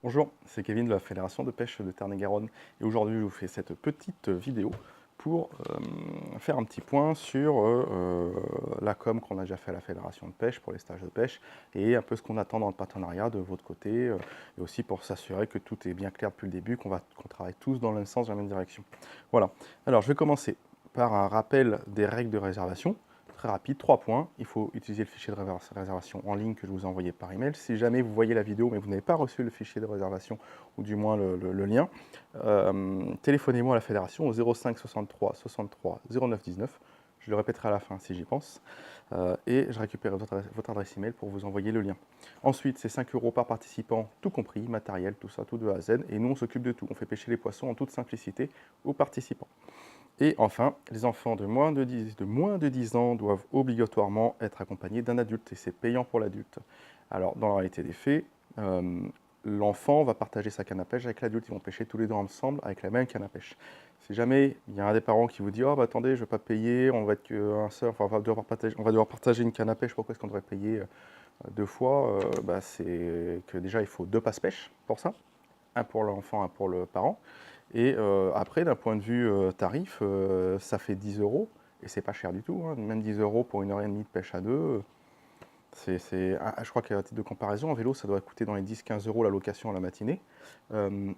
Bonjour, c'est Kevin de la Fédération de pêche de Tarn-et-Garonne et aujourd'hui je vous fais cette petite vidéo pour faire un petit point sur la com qu'on a déjà fait à la Fédération de pêche pour les stages de pêche et un peu ce qu'on attend dans le partenariat de votre côté et aussi pour s'assurer que tout est bien clair depuis le début, qu'on travaille tous dans le même sens, dans la même direction. Voilà, alors je vais commencer par un rappel des règles de réservation. Très rapide, 3 points. Il faut utiliser le fichier de réservation en ligne que je vous ai envoyé par email. Si jamais vous voyez la vidéo mais vous n'avez pas reçu le fichier de réservation ou du moins le lien, téléphonez-moi à la fédération au 05 63 63 09 19. Je le répéterai à la fin si j'y pense. Et je récupère votre adresse email pour vous envoyer le lien. Ensuite, c'est 5 € par participant, tout compris, matériel, tout ça, tout de A à Z. Et nous, on s'occupe de tout. On fait pêcher les poissons en toute simplicité aux participants. Et enfin, les enfants de moins de 10 ans doivent obligatoirement être accompagnés d'un adulte, et c'est payant pour l'adulte. Alors, dans la réalité des faits, l'enfant va partager sa canne à pêche avec l'adulte, ils vont pêcher tous les deux ensemble avec la même canne à pêche. Si jamais il y a un des parents qui vous dit « Oh, bah attendez, je ne vais pas payer, on va être qu'un seul, enfin, on va devoir partager une canne à pêche, pourquoi est-ce qu'on devrait payer deux fois ?» Bah, c'est que déjà, il faut deux passe-pêche pour ça, un pour l'enfant, un pour le parent. Et après, d'un point de vue tarif, ça fait 10 € et c'est pas cher du tout, hein. Même 10 € pour 1 h 30 de pêche à deux. Je crois qu'à titre de comparaison, en vélo, ça doit coûter dans les 10-15 € la location à la matinée. Euh,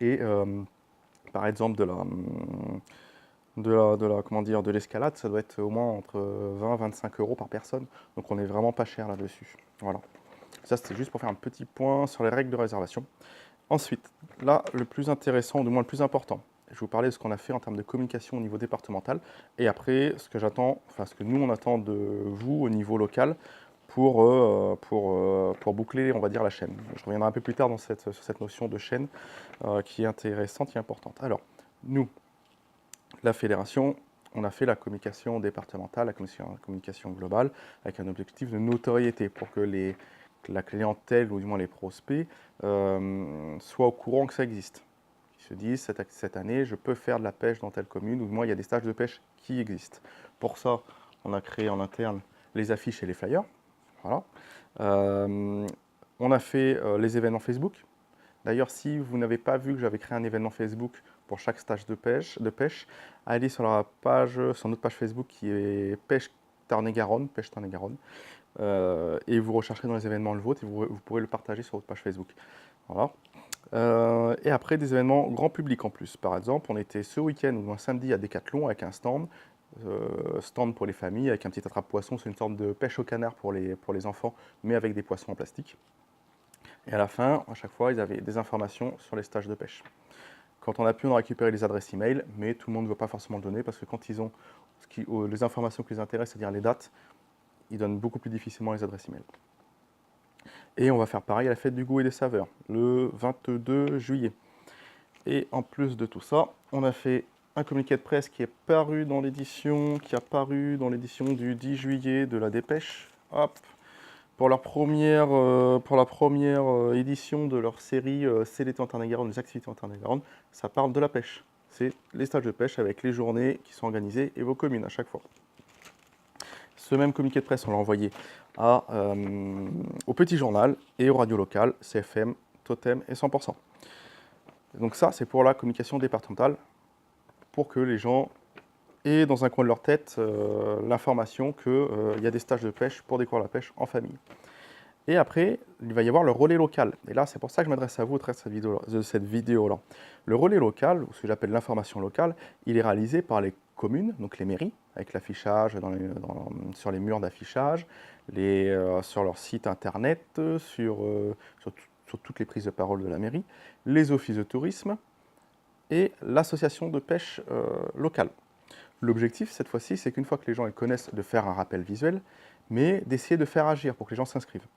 et par exemple, comment dire, de l'escalade, ça doit être au moins entre 20-25 € par personne. Donc on n'est vraiment pas cher là-dessus. Voilà. Ça, c'était juste pour faire un petit point sur les règles de réservation. Ensuite, là, le plus intéressant, ou du moins le plus important, je vais vous parler de ce qu'on a fait en termes de communication au niveau départemental, et après, ce que j'attends, enfin ce que nous on attend de vous au niveau local pour boucler, on va dire, la chaîne. Je reviendrai un peu plus tard sur cette notion de chaîne qui est intéressante et importante. Alors, nous, la fédération, on a fait la communication départementale, la communication globale, avec un objectif de notoriété pour que la clientèle, ou du moins les prospects, soient au courant que ça existe. Ils se disent, cette année, je peux faire de la pêche dans telle commune, ou du moins il y a des stages de pêche qui existent. Pour ça, on a créé en interne les affiches et les flyers. Voilà. On a fait les événements Facebook. D'ailleurs, si vous n'avez pas vu que j'avais créé un événement Facebook pour chaque stage de pêche, allez sur sur notre page Facebook qui est Pêche Tarn-et-Garonne, et vous rechercherez dans les événements le vôtre et vous pourrez le partager sur votre page Facebook. Voilà. Et après, des événements grand public en plus. Par exemple, on était ce week-end ou un samedi à Decathlon avec un stand pour les familles, avec un petit attrape-poisson, c'est une sorte de pêche au canard pour les enfants, mais avec des poissons en plastique. Et à la fin, à chaque fois, ils avaient des informations sur les stages de pêche. Quand on a pu, on a récupéré les adresses email, mais tout le monde ne veut pas forcément le donner parce que quand ils ont les informations qui les intéressent, c'est-à-dire les dates, ils donnent beaucoup plus difficilement les adresses email. Et on va faire pareil à la fête du goût et des saveurs, le 22 juillet. Et en plus de tout ça, on a fait un communiqué de presse qui est paru dans l'édition, du 10 juillet de la Dépêche. Hop, pour la première édition de leur série C'est l'été en Tarn-et-Garonne, les activités en Tarn-et-Garonne, ça parle de la pêche. C'est les stages de pêche avec les journées qui sont organisées et vos communes à chaque fois. Ce même communiqué de presse, on l'a envoyé au Petit Journal et aux radios locales, CFM, Totem et 100%. Donc ça, c'est pour la communication départementale, pour que les gens aient dans un coin de leur tête l'information qu'il y a des stages de pêche pour découvrir la pêche en famille. Et après, il va y avoir le relais local. Et là, c'est pour ça que je m'adresse à vous au travers de cette vidéo-là. Le relais local, ou ce que j'appelle l'information locale, il est réalisé par les communes, donc les mairies, avec l'affichage sur les murs d'affichage, sur leur site internet, sur toutes les prises de parole de la mairie, les offices de tourisme et l'association de pêche locale. L'objectif, cette fois-ci, c'est qu'une fois que les gens connaissent, de faire un rappel visuel, mais d'essayer de faire agir pour que les gens s'inscrivent.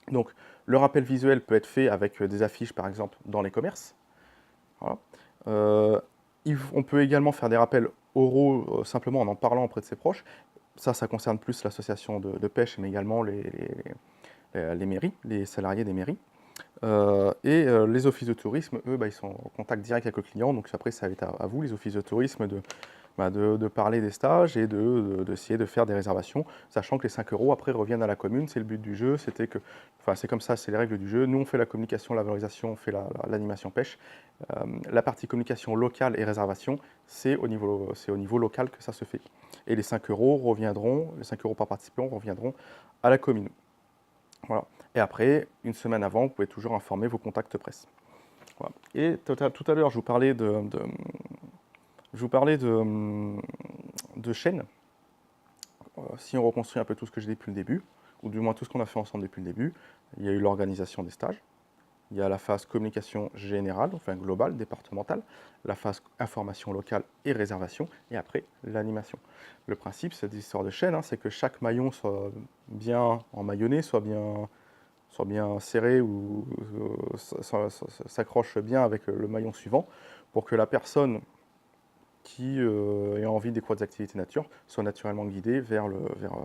Donc, le rappel visuel peut être fait avec des affiches, par exemple, dans les commerces. Voilà. On peut également faire des rappels oraux, simplement en parlant auprès de ses proches. Ça concerne plus l'association de pêche, mais également les mairies, les salariés des mairies. Les offices de tourisme, eux, ils sont en contact direct avec le client. Donc après, ça va être à vous, les offices de tourisme, de parler des stages et d'essayer de faire des réservations, sachant que les 5 € après reviennent à la commune. C'est le but du jeu, c'était que, enfin c'est comme ça, c'est les règles du jeu. Nous on fait la communication, la valorisation, on fait l'animation pêche. La partie communication locale et réservation, c'est au niveau local que ça se fait. Et les 5 € reviendront, les 5 € par participant reviendront à la commune. Voilà. Et après, une semaine avant, vous pouvez toujours informer vos contacts presse. Voilà. Et tout à l'heure, je vous parlais de chaînes. Si on reconstruit un peu tout ce que j'ai dit depuis le début, ou du moins tout ce qu'on a fait ensemble depuis le début, il y a eu l'organisation des stages, il y a la phase communication générale, enfin globale, départementale, la phase information locale et réservation, et après l'animation. Le principe, cette histoire de chaîne, c'est que chaque maillon soit bien emmaillonné, soit bien serré ou s'accroche bien avec le maillon suivant, pour que la personne qui ait envie de découvrir des activités nature soit naturellement guidée vers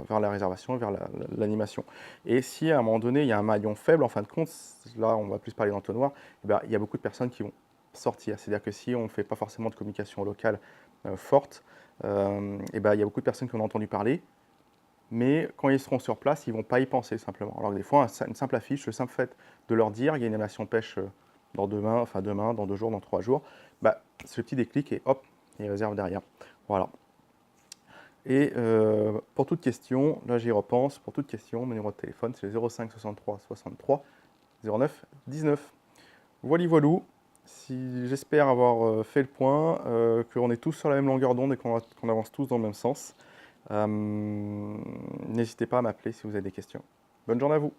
la réservation, vers l'animation. Et si à un moment donné il y a un maillon faible, en fin de compte, là on va plus parler d'entonnoir, il y a beaucoup de personnes qui vont sortir. C'est-à-dire que si on ne fait pas forcément de communication locale forte, il y a beaucoup de personnes qui en ont entendu parler, mais quand ils seront sur place, ils ne vont pas y penser simplement. Alors que des fois, une simple affiche, le simple fait de leur dire il y a une animation pêche demain, dans 2 jours, dans 3 jours, c'est le petit déclic et hop, ils réservent derrière. Voilà. Et pour toute question, là j'y repense, pour toute question, mon numéro de téléphone c'est le 05 63 63 09 19. Voilà, voilou. Si, j'espère avoir fait le point, qu'on est tous sur la même longueur d'onde et qu'on avance tous dans le même sens. N'hésitez pas à m'appeler si vous avez des questions. Bonne journée à vous.